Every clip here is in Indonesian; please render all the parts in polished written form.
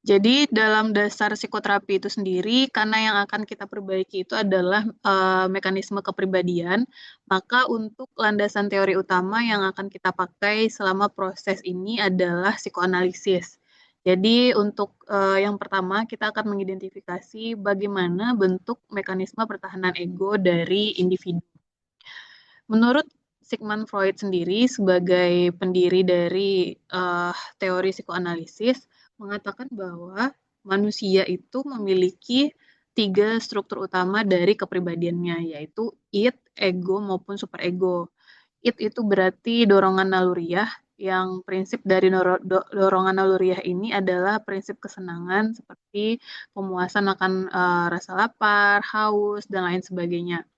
Jadi dalam dasar psikoterapi itu sendiri, karena yang akan kita perbaiki itu adalah mekanisme kepribadian, maka untuk landasan teori utama yang akan kita pakai selama proses ini adalah psikoanalisis. Jadi untuk yang pertama kita akan mengidentifikasi bagaimana bentuk mekanisme pertahanan ego dari individu. Menurut Sigmund Freud sendiri sebagai pendiri dari teori psikoanalisis mengatakan bahwa manusia itu memiliki tiga struktur utama dari kepribadiannya, yaitu id, ego, maupun superego. Id itu berarti dorongan naluriah, yang prinsip dari dorongan naluriah ini adalah prinsip kesenangan seperti pemuasan akan rasa lapar, haus, dan lain sebagainya.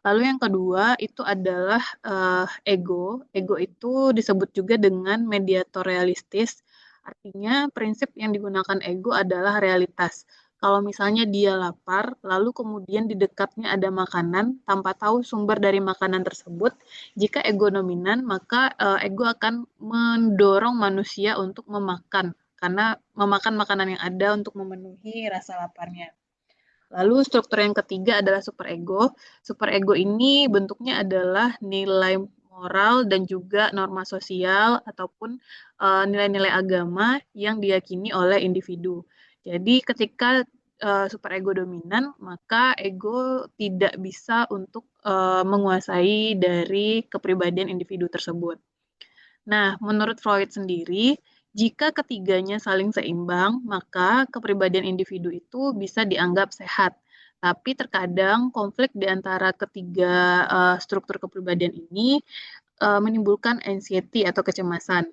Lalu yang kedua itu adalah ego. Ego itu disebut juga dengan mediator realistis. Artinya prinsip yang digunakan ego adalah realitas. Kalau misalnya dia lapar, lalu kemudian di dekatnya ada makanan, tanpa tahu sumber dari makanan tersebut, jika ego dominan, maka ego akan mendorong manusia untuk memakan, karena memakan makanan yang ada untuk memenuhi rasa laparnya. Lalu struktur yang ketiga adalah superego. Superego ini bentuknya adalah nilai moral dan juga norma sosial ataupun nilai-nilai agama yang diyakini oleh individu. Jadi ketika superego dominan, maka ego tidak bisa untuk menguasai dari kepribadian individu tersebut. Nah, menurut Freud sendiri, jika ketiganya saling seimbang, maka kepribadian individu itu bisa dianggap sehat. Tapi terkadang konflik di antara ketiga struktur kepribadian ini menimbulkan anxiety atau kecemasan.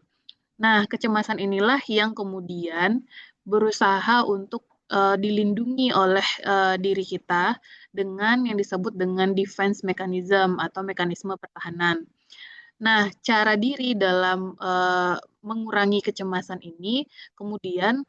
Nah, kecemasan inilah yang kemudian berusaha untuk dilindungi oleh diri kita dengan yang disebut dengan defense mechanism atau mekanisme pertahanan. Nah, cara diri dalam mengurangi kecemasan ini kemudian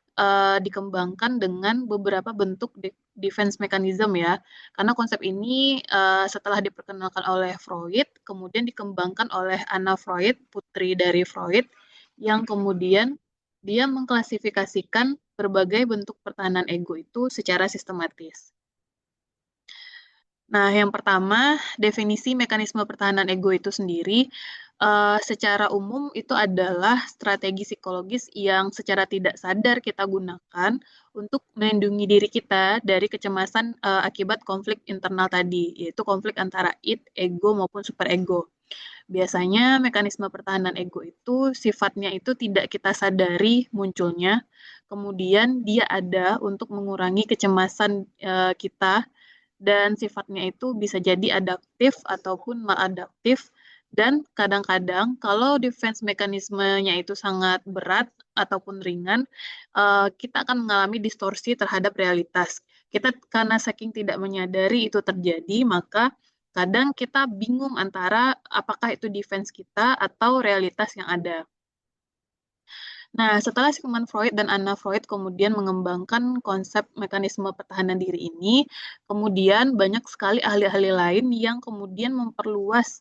dikembangkan dengan beberapa bentuk defense mechanism ya. Karena konsep ini setelah diperkenalkan oleh Freud, kemudian dikembangkan oleh Anna Freud, putri dari Freud, yang kemudian dia mengklasifikasikan berbagai bentuk pertahanan ego itu secara sistematis. Nah, yang pertama, definisi mekanisme pertahanan ego itu sendiri secara umum itu adalah strategi psikologis yang secara tidak sadar kita gunakan untuk melindungi diri kita dari kecemasan akibat konflik internal tadi, yaitu konflik antara id, ego maupun superego. Biasanya mekanisme pertahanan ego itu sifatnya itu tidak kita sadari munculnya, kemudian dia ada untuk mengurangi kecemasan kita dan sifatnya itu bisa jadi adaptif ataupun maladaptif. Dan kadang-kadang kalau defense mekanismenya itu sangat berat ataupun ringan, kita akan mengalami distorsi terhadap realitas. Kita karena saking tidak menyadari itu terjadi, maka kadang kita bingung antara apakah itu defense kita atau realitas yang ada. Nah, setelah Sigmund Freud dan Anna Freud kemudian mengembangkan konsep mekanisme pertahanan diri ini, kemudian banyak sekali ahli-ahli lain yang kemudian memperluas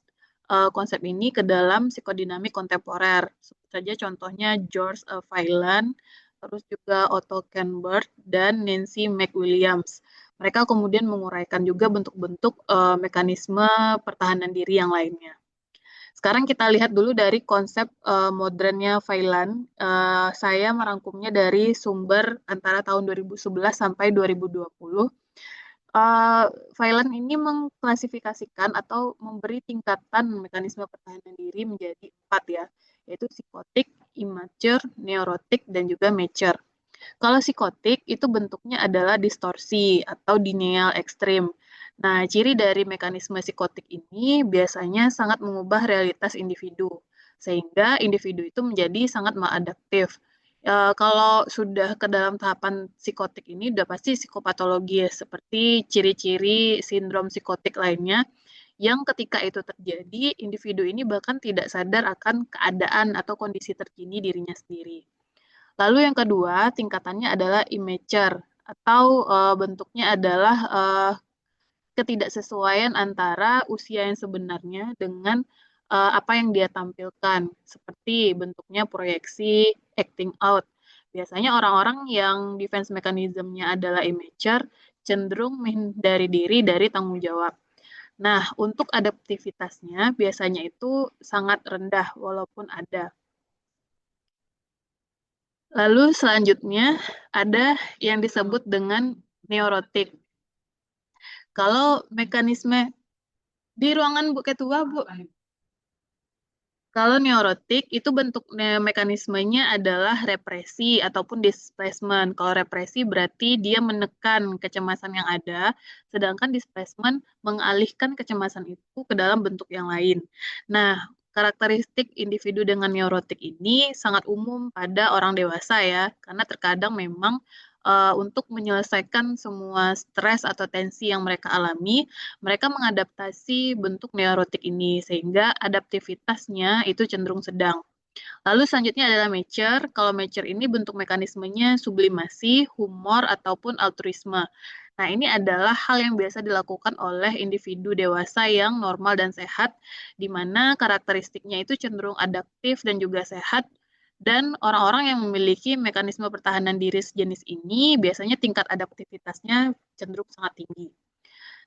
konsep ini ke dalam psikodinamik kontemporer. Sebut saja contohnya George Weiland, terus juga Otto Kernberg, dan Nancy McWilliams. Mereka kemudian menguraikan juga bentuk-bentuk mekanisme pertahanan diri yang lainnya. Sekarang kita lihat dulu dari konsep modernnya Vailan. Saya merangkumnya dari sumber antara tahun 2011 sampai 2020. Uh, Vailan ini mengklasifikasikan atau memberi tingkatan mekanisme pertahanan diri menjadi 4 ya, yaitu psikotik, immature, neurotik, dan juga mature. Kalau psikotik itu bentuknya adalah distorsi atau denial ekstrim. Nah, ciri dari mekanisme psikotik ini biasanya sangat mengubah realitas individu, sehingga individu itu menjadi sangat maladaptif. Kalau sudah ke dalam tahapan psikotik ini, udah pasti psikopatologi ya, seperti ciri-ciri sindrom psikotik lainnya, yang ketika itu terjadi, individu ini bahkan tidak sadar akan keadaan atau kondisi terkini dirinya sendiri. Lalu yang kedua, tingkatannya adalah immature atau bentuknya adalah ketidaksesuaian antara usia yang sebenarnya dengan apa yang dia tampilkan, seperti bentuknya proyeksi, acting out. Biasanya orang-orang yang defense mechanism-nya adalah immature cenderung menghindari diri dari tanggung jawab. Nah, untuk adaptivitasnya biasanya itu sangat rendah walaupun ada. Lalu selanjutnya ada yang disebut dengan neurotik. Kalau mekanisme di ruangan Bu Ketua, Bu. Kalau neurotik itu bentuk mekanismenya adalah represi ataupun displacement. Kalau represi berarti dia menekan kecemasan yang ada, sedangkan displacement mengalihkan kecemasan itu ke dalam bentuk yang lain. Nah, karakteristik individu dengan neurotik ini sangat umum pada orang dewasa ya, karena terkadang memang untuk menyelesaikan semua stres atau tensi yang mereka alami, mereka mengadaptasi bentuk neurotik ini sehingga adaptivitasnya itu cenderung sedang. Lalu selanjutnya adalah mature. Kalau mature ini bentuk mekanismenya sublimasi, humor, ataupun altruisme. Nah, ini adalah hal yang biasa dilakukan oleh individu dewasa yang normal dan sehat, di mana karakteristiknya itu cenderung adaptif dan juga sehat, dan orang-orang yang memiliki mekanisme pertahanan diri sejenis ini biasanya tingkat adaptivitasnya cenderung sangat tinggi.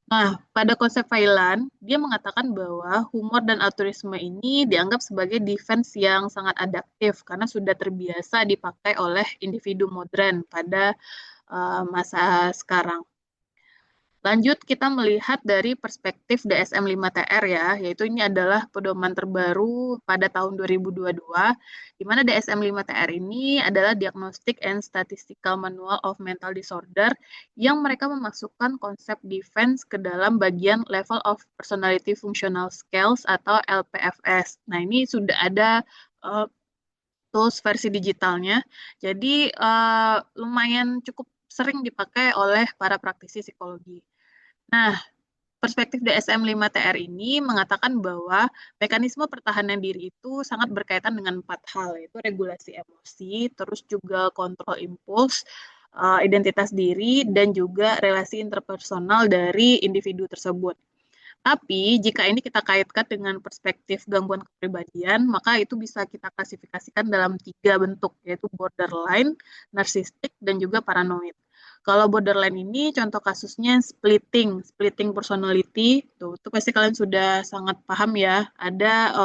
Nah, pada konsep Failan, dia mengatakan bahwa humor dan altruisme ini dianggap sebagai defense yang sangat adaptif karena sudah terbiasa dipakai oleh individu modern pada masa sekarang. Lanjut, kita melihat dari perspektif DSM-5TR ya, yaitu ini adalah pedoman terbaru pada tahun 2022, di mana DSM-5TR ini adalah Diagnostic and Statistical Manual of Mental Disorder yang mereka memasukkan konsep defense ke dalam bagian Level of Personality Functional Scales atau LPFS. Nah, ini sudah ada tools versi digitalnya, jadi lumayan cukup sering dipakai oleh para praktisi psikologi. Nah, perspektif DSM-5TR ini mengatakan bahwa mekanisme pertahanan diri itu sangat berkaitan dengan 4 hal, yaitu regulasi emosi, terus juga kontrol impuls, identitas diri, dan juga relasi interpersonal dari individu tersebut. Tapi, jika ini kita kaitkan dengan perspektif gangguan kepribadian, maka itu bisa kita klasifikasikan dalam 3 bentuk, yaitu borderline, narsistik, dan juga paranoid. Kalau borderline ini contoh kasusnya splitting personality, tuh, itu pasti kalian sudah sangat paham ya. Ada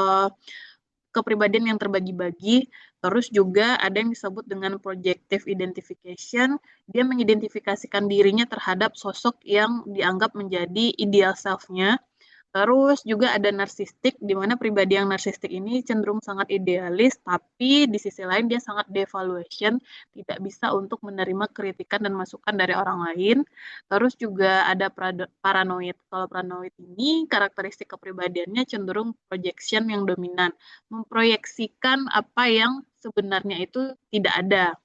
kepribadian yang terbagi-bagi, terus juga ada yang disebut dengan projective identification, dia mengidentifikasikan dirinya terhadap sosok yang dianggap menjadi ideal self-nya. Terus juga ada narsistik, di mana pribadi yang narsistik ini cenderung sangat idealis, tapi di sisi lain dia sangat devaluation, tidak bisa untuk menerima kritikan dan masukan dari orang lain. Terus juga ada paranoid. Kalau paranoid ini karakteristik kepribadiannya cenderung projection yang dominan, memproyeksikan apa yang sebenarnya itu tidak ada.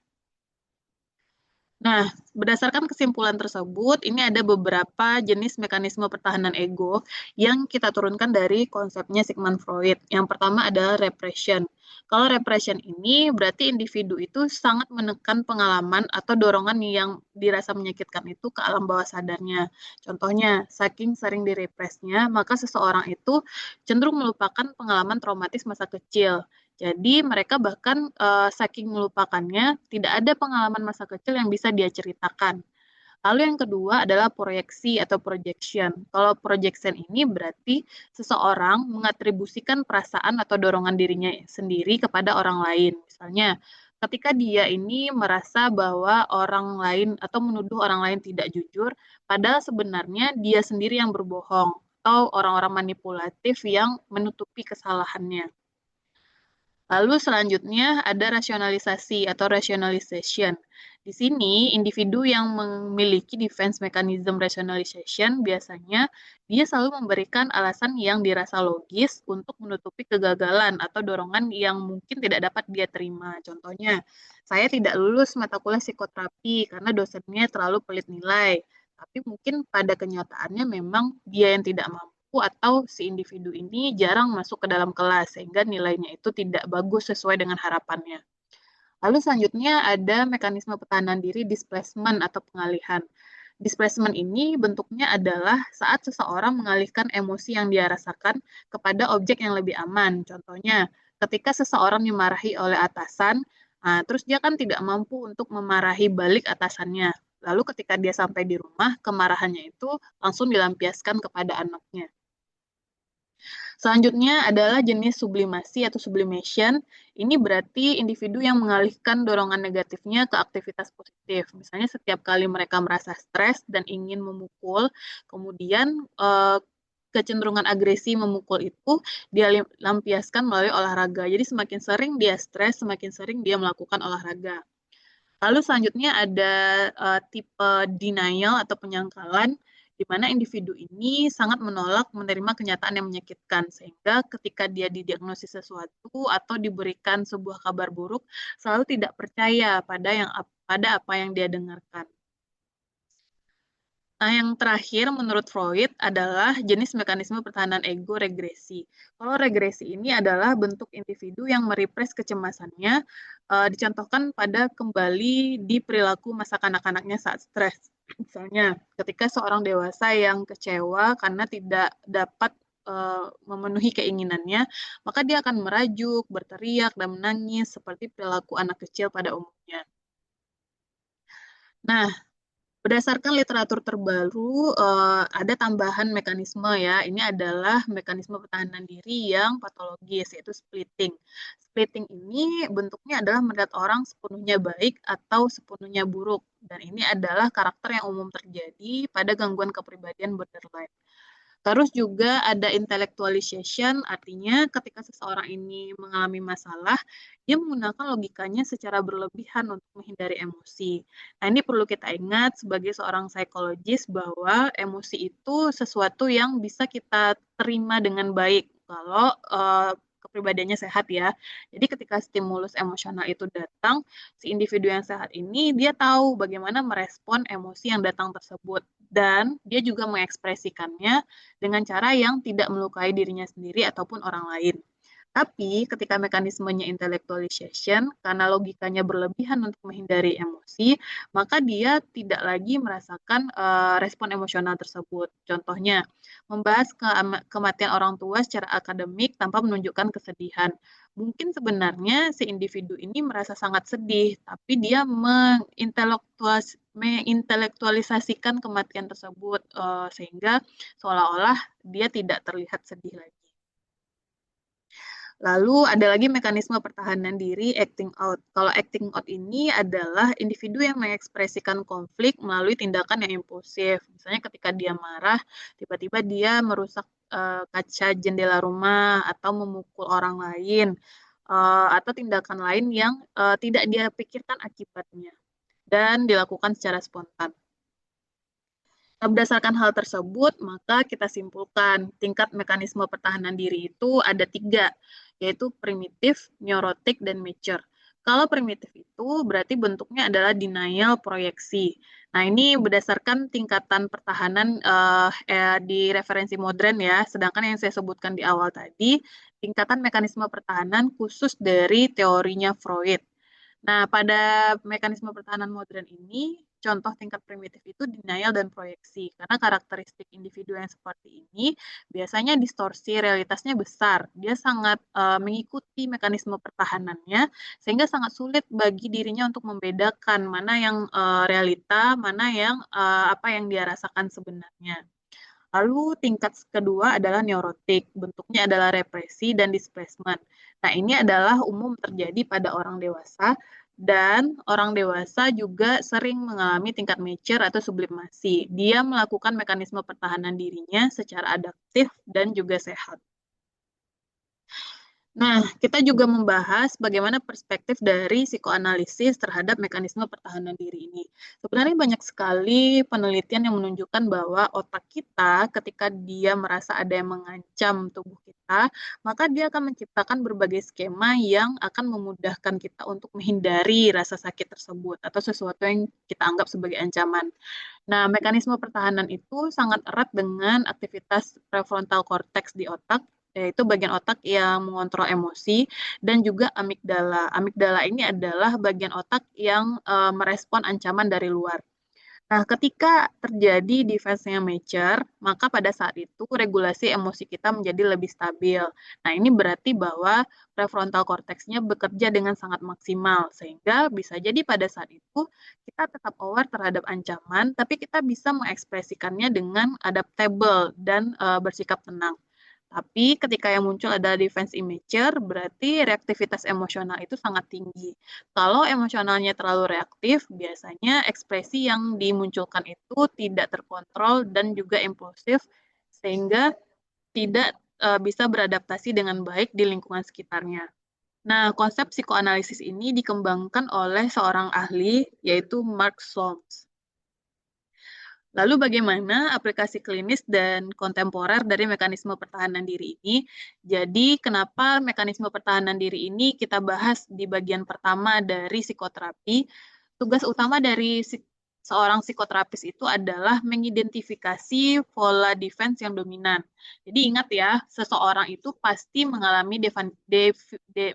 Nah, berdasarkan kesimpulan tersebut, ini ada beberapa jenis mekanisme pertahanan ego yang kita turunkan dari konsepnya Sigmund Freud. Yang pertama adalah repression. Kalau repression ini berarti individu itu sangat menekan pengalaman atau dorongan yang dirasa menyakitkan itu ke alam bawah sadarnya. Contohnya, saking sering direpresnya, maka seseorang itu cenderung melupakan pengalaman traumatis masa kecil. Jadi mereka bahkan saking melupakannya, tidak ada pengalaman masa kecil yang bisa dia ceritakan. Lalu yang kedua adalah proyeksi atau projection. Kalau projection ini berarti seseorang mengatribusikan perasaan atau dorongan dirinya sendiri kepada orang lain. Misalnya, ketika dia ini merasa bahwa orang lain atau menuduh orang lain tidak jujur, padahal sebenarnya dia sendiri yang berbohong atau orang-orang manipulatif yang menutupi kesalahannya. Lalu selanjutnya ada rasionalisasi atau rationalization. Di sini, individu yang memiliki defense mechanism rationalization biasanya dia selalu memberikan alasan yang dirasa logis untuk menutupi kegagalan atau dorongan yang mungkin tidak dapat dia terima. Contohnya, saya tidak lulus mata kuliah psikoterapi karena dosennya terlalu pelit nilai. Tapi mungkin pada kenyataannya memang dia yang tidak mampu atau si individu ini jarang masuk ke dalam kelas sehingga nilainya itu tidak bagus sesuai dengan harapannya. Lalu selanjutnya ada mekanisme pertahanan diri displacement atau pengalihan. Displacement ini bentuknya adalah saat seseorang mengalihkan emosi yang dia rasakan kepada objek yang lebih aman. Contohnya, ketika seseorang dimarahi oleh atasan, Nah, terus dia kan tidak mampu untuk memarahi balik atasannya. Lalu ketika dia sampai di rumah, kemarahannya itu langsung dilampiaskan kepada anaknya. Selanjutnya adalah jenis sublimasi atau sublimation. Ini berarti individu yang mengalihkan dorongan negatifnya ke aktivitas positif. Misalnya setiap kali mereka merasa stres dan ingin memukul, kemudian kecenderungan agresi memukul itu dia lampiaskan melalui olahraga. Jadi semakin sering dia stres, semakin sering dia melakukan olahraga. Lalu selanjutnya ada tipe denial atau penyangkalan, di mana individu ini sangat menolak menerima kenyataan yang menyakitkan, sehingga ketika dia didiagnosis sesuatu atau diberikan sebuah kabar buruk, selalu tidak percaya pada apa yang dia dengarkan. Nah, yang terakhir menurut Freud adalah jenis mekanisme pertahanan ego regresi. Kalau regresi ini adalah bentuk individu yang merepress kecemasannya, dicontohkan pada kembali di perilaku masa kanak-kanaknya saat stres. Misalnya, ketika seorang dewasa yang kecewa karena tidak dapat memenuhi keinginannya, maka dia akan merajuk, berteriak, dan menangis seperti perilaku anak kecil pada umumnya. Nah, berdasarkan literatur terbaru, ada tambahan mekanisme ya. Ini adalah mekanisme pertahanan diri yang patologis, yaitu splitting. Splitting ini bentuknya adalah melihat orang sepenuhnya baik atau sepenuhnya buruk. Dan ini adalah karakter yang umum terjadi pada gangguan kepribadian borderline. Terus juga ada intellectualization, artinya ketika seseorang ini mengalami masalah, dia menggunakan logikanya secara berlebihan untuk menghindari emosi. Nah, ini perlu kita ingat sebagai seorang psikologis bahwa emosi itu sesuatu yang bisa kita terima dengan baik kalau kepribadiannya sehat ya. Jadi ketika stimulus emosional itu datang, si individu yang sehat ini dia tahu bagaimana merespon emosi yang datang tersebut dan dia juga mengekspresikannya dengan cara yang tidak melukai dirinya sendiri ataupun orang lain. Tapi ketika mekanismenya intellectualization, karena logikanya berlebihan untuk menghindari emosi, maka dia tidak lagi merasakan respon emosional tersebut. Contohnya, membahas kematian orang tua secara akademik tanpa menunjukkan kesedihan. Mungkin sebenarnya si individu ini merasa sangat sedih, tapi dia mengintelektualisasikan kematian tersebut sehingga seolah-olah dia tidak terlihat sedih lagi. Lalu ada lagi mekanisme pertahanan diri acting out. Kalau acting out ini adalah individu yang mengekspresikan konflik melalui tindakan yang impulsif. Misalnya ketika dia marah, tiba-tiba dia merusak kaca jendela rumah atau memukul orang lain atau tindakan lain yang tidak dia pikirkan akibatnya dan dilakukan secara spontan. Nah, berdasarkan hal tersebut, maka kita simpulkan tingkat mekanisme pertahanan diri itu ada 3, yaitu primitif, neurotik, dan mature. Kalau primitif itu berarti bentuknya adalah denial proyeksi. Nah, ini berdasarkan tingkatan pertahanan di referensi modern ya, sedangkan yang saya sebutkan di awal tadi, tingkatan mekanisme pertahanan khusus dari teorinya Freud. Nah, pada mekanisme pertahanan modern ini, contoh tingkat primitif itu denial dan proyeksi. Karena karakteristik individu yang seperti ini biasanya distorsi realitasnya besar. Dia sangat mengikuti mekanisme pertahanannya, sehingga sangat sulit bagi dirinya untuk membedakan mana yang realita, mana yang apa yang dia rasakan sebenarnya. Lalu tingkat kedua adalah neurotik, bentuknya adalah represi dan displacement. Nah, ini adalah umum terjadi pada orang dewasa dan orang dewasa juga sering mengalami tingkat mature atau sublimasi. Dia melakukan mekanisme pertahanan dirinya secara adaptif dan juga sehat. Nah, kita juga membahas bagaimana perspektif dari psikoanalisis terhadap mekanisme pertahanan diri ini. Sebenarnya banyak sekali penelitian yang menunjukkan bahwa otak kita ketika dia merasa ada yang mengancam tubuh kita, maka dia akan menciptakan berbagai skema yang akan memudahkan kita untuk menghindari rasa sakit tersebut atau sesuatu yang kita anggap sebagai ancaman. Nah, mekanisme pertahanan itu sangat erat dengan aktivitas prefrontal cortex di otak, yaitu bagian otak yang mengontrol emosi, dan juga amigdala. Amigdala ini adalah bagian otak yang merespon ancaman dari luar. Nah, ketika terjadi defense-nya mature, maka pada saat itu regulasi emosi kita menjadi lebih stabil. Nah, ini berarti bahwa prefrontal cortex-nya bekerja dengan sangat maksimal, sehingga bisa jadi pada saat itu kita tetap aware terhadap ancaman, tapi kita bisa mengekspresikannya dengan adaptable dan bersikap tenang. Tapi ketika yang muncul adalah defense immature, berarti reaktivitas emosional itu sangat tinggi. Kalau emosionalnya terlalu reaktif, biasanya ekspresi yang dimunculkan itu tidak terkontrol dan juga impulsif, sehingga tidak bisa beradaptasi dengan baik di lingkungan sekitarnya. Nah, konsep psikoanalisis ini dikembangkan oleh seorang ahli, yaitu Mark Solms. Lalu bagaimana aplikasi klinis dan kontemporer dari mekanisme pertahanan diri ini? Jadi, kenapa mekanisme pertahanan diri ini kita bahas di bagian pertama dari psikoterapi? Tugas utama dari seorang psikoterapis itu adalah mengidentifikasi pola defense yang dominan. Jadi ingat ya, seseorang itu pasti mengalami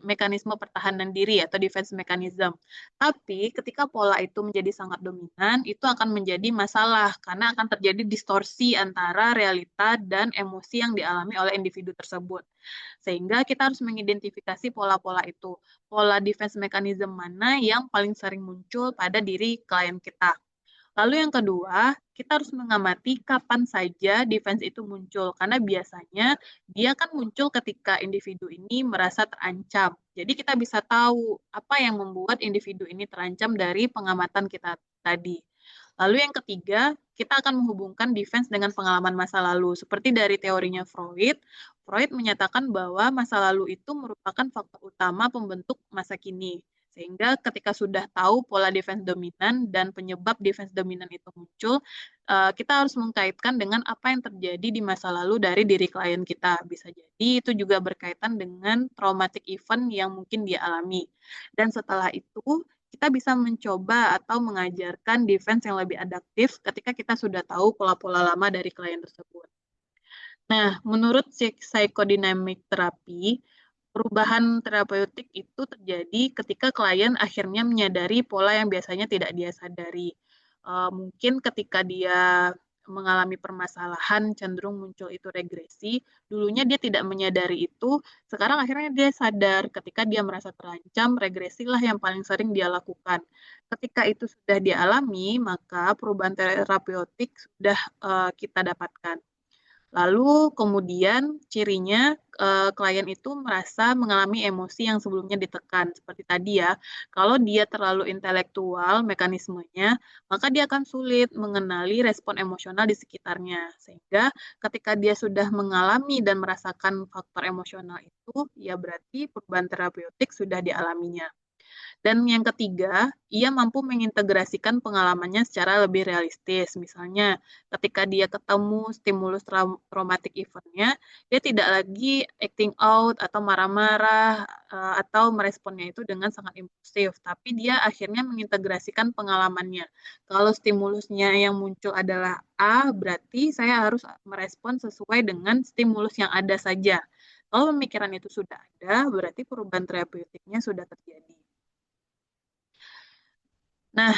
mekanisme pertahanan diri atau defense mechanism. Tapi ketika pola itu menjadi sangat dominan, itu akan menjadi masalah karena akan terjadi distorsi antara realita dan emosi yang dialami oleh individu tersebut. Sehingga kita harus mengidentifikasi pola-pola itu. Pola defense mechanism mana yang paling sering muncul pada diri klien kita. Lalu yang kedua, kita harus mengamati kapan saja defense itu muncul, karena biasanya dia kan muncul ketika individu ini merasa terancam. Jadi kita bisa tahu apa yang membuat individu ini terancam dari pengamatan kita tadi. Lalu yang ketiga, kita akan menghubungkan defense dengan pengalaman masa lalu. Seperti dari teorinya Freud, Freud menyatakan bahwa masa lalu itu merupakan faktor utama pembentuk masa kini. Sehingga ketika sudah tahu pola defense dominan dan penyebab defense dominan itu muncul, kita harus mengkaitkan dengan apa yang terjadi di masa lalu dari diri klien kita. Bisa jadi itu juga berkaitan dengan traumatic event yang mungkin dia alami. Dan setelah itu, kita bisa mencoba atau mengajarkan defense yang lebih adaptif ketika kita sudah tahu pola-pola lama dari klien tersebut. Nah, menurut psychodynamic therapy, perubahan terapeutik itu terjadi ketika klien akhirnya menyadari pola yang biasanya tidak dia sadari. Mungkin ketika dia mengalami permasalahan cenderung muncul itu regresi, dulunya dia tidak menyadari itu, sekarang akhirnya dia sadar ketika dia merasa terancam, regresilah yang paling sering dia lakukan. Ketika itu sudah dialami, maka perubahan terapeutik sudah kita dapatkan. Lalu kemudian cirinya, klien itu merasa mengalami emosi yang sebelumnya ditekan. Seperti tadi ya, kalau dia terlalu intelektual mekanismenya, maka dia akan sulit mengenali respon emosional di sekitarnya. Sehingga ketika dia sudah mengalami dan merasakan faktor emosional itu, ya berarti perubahan terapeutik sudah dialaminya. Dan yang ketiga, ia mampu mengintegrasikan pengalamannya secara lebih realistis. Misalnya, ketika dia ketemu stimulus traumatic event-nya, dia tidak lagi acting out atau marah-marah atau meresponnya itu dengan sangat impulsif, tapi dia akhirnya mengintegrasikan pengalamannya. Kalau stimulusnya yang muncul adalah A, berarti saya harus merespon sesuai dengan stimulus yang ada saja. Kalau pemikiran itu sudah ada, berarti perubahan terapeutiknya sudah terjadi. Nah,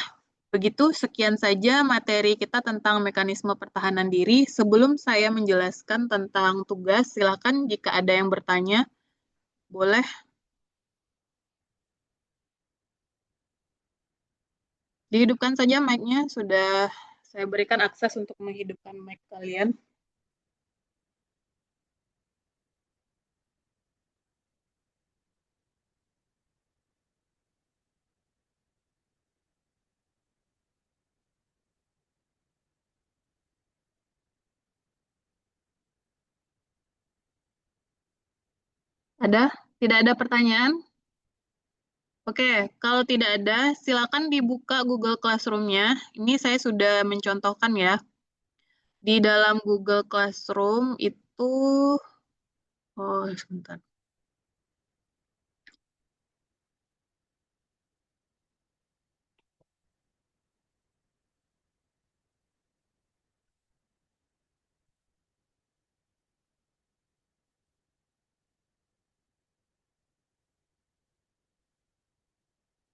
begitu sekian saja materi kita tentang mekanisme pertahanan diri. Sebelum saya menjelaskan tentang tugas, silakan jika ada yang bertanya, boleh dihidupkan saja mic-nya. Sudah saya berikan akses untuk menghidupkan mic kalian. Ada? Tidak ada pertanyaan? Oke, kalau tidak ada, silakan dibuka Google Classroom-nya. Ini saya sudah mencontohkan ya. Di dalam Google Classroom itu, oh sebentar.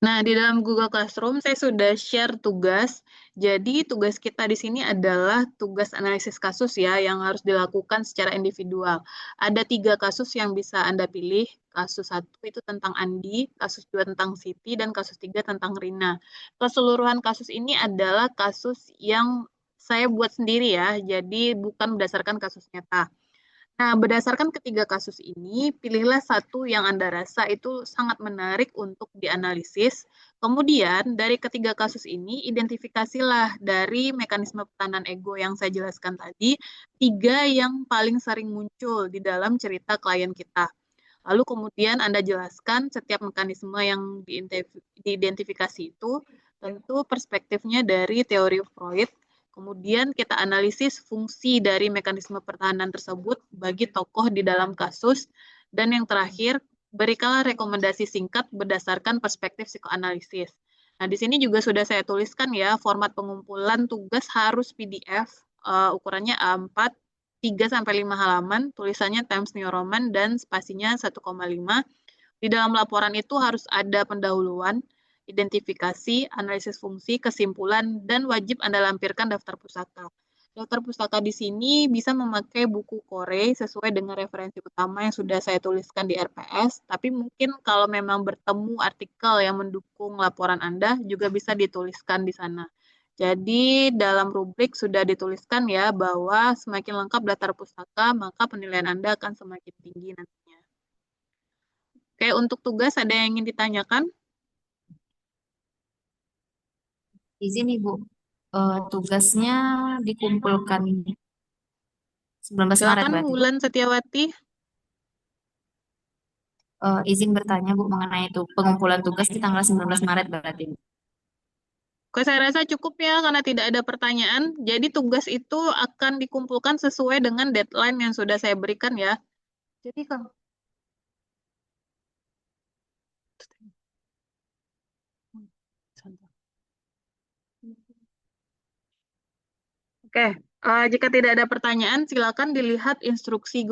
Nah, di dalam Google Classroom saya sudah share tugas. Jadi tugas kita di sini adalah tugas analisis kasus ya, yang harus dilakukan secara individual. Ada 3 kasus yang bisa Anda pilih. Kasus 1 itu tentang Andi, kasus 2 tentang Siti, dan kasus 3 tentang Rina. Keseluruhan kasus ini adalah kasus yang saya buat sendiri ya, jadi bukan berdasarkan kasus nyata. Nah, berdasarkan ketiga kasus ini, pilihlah satu yang Anda rasa itu sangat menarik untuk dianalisis. Kemudian, dari ketiga kasus ini, identifikasilah dari mekanisme pertahanan ego yang saya jelaskan tadi, 3 yang paling sering muncul di dalam cerita klien kita. Lalu kemudian Anda jelaskan setiap mekanisme yang diidentifikasi itu, tentu perspektifnya dari teori Freud. Kemudian kita analisis fungsi dari mekanisme pertahanan tersebut bagi tokoh di dalam kasus. Dan yang terakhir, berikanlah rekomendasi singkat berdasarkan perspektif psikoanalisis. Nah, di sini juga sudah saya tuliskan ya, format pengumpulan tugas harus PDF, ukurannya A4, 3-5 halaman, tulisannya Times New Roman, dan spasinya 1,5. Di dalam laporan itu harus ada pendahuluan, identifikasi, analisis fungsi, kesimpulan, dan wajib Anda lampirkan daftar pustaka. Daftar pustaka di sini bisa memakai buku Kore sesuai dengan referensi utama yang sudah saya tuliskan di RPS, tapi mungkin kalau memang bertemu artikel yang mendukung laporan Anda, juga bisa dituliskan di sana. Jadi dalam rubrik sudah dituliskan ya bahwa semakin lengkap daftar pustaka, maka penilaian Anda akan semakin tinggi nantinya. Oke, untuk tugas ada yang ingin ditanyakan? Izin Ibu, tugasnya dikumpulkan 19 Maret Silakan berarti Bu. Wulan Setiawati. Izin bertanya Bu mengenai itu pengumpulan tugas di tanggal 19 Maret berarti Bu. Kok saya rasa cukup ya karena tidak ada pertanyaan. Jadi tugas itu akan dikumpulkan sesuai dengan deadline yang sudah saya berikan ya. Jadi kalau Oke, jika tidak ada pertanyaan, silakan dilihat instruksi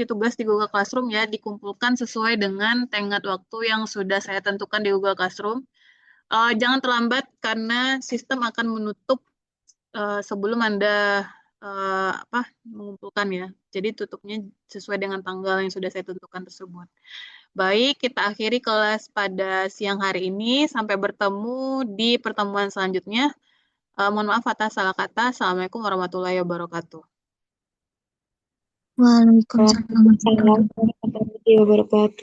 tugas di Google Classroom ya, dikumpulkan sesuai dengan tenggat waktu yang sudah saya tentukan di Google Classroom. Jangan terlambat karena sistem akan menutup sebelum Anda mengumpulkan ya. Jadi tutupnya sesuai dengan tanggal yang sudah saya tentukan tersebut. Baik, kita akhiri kelas pada siang hari ini. Sampai bertemu di pertemuan selanjutnya. Mohon maaf atas salah kata. Assalamualaikum warahmatullahi wabarakatuh. Waalaikumsalam warahmatullahi wabarakatuh.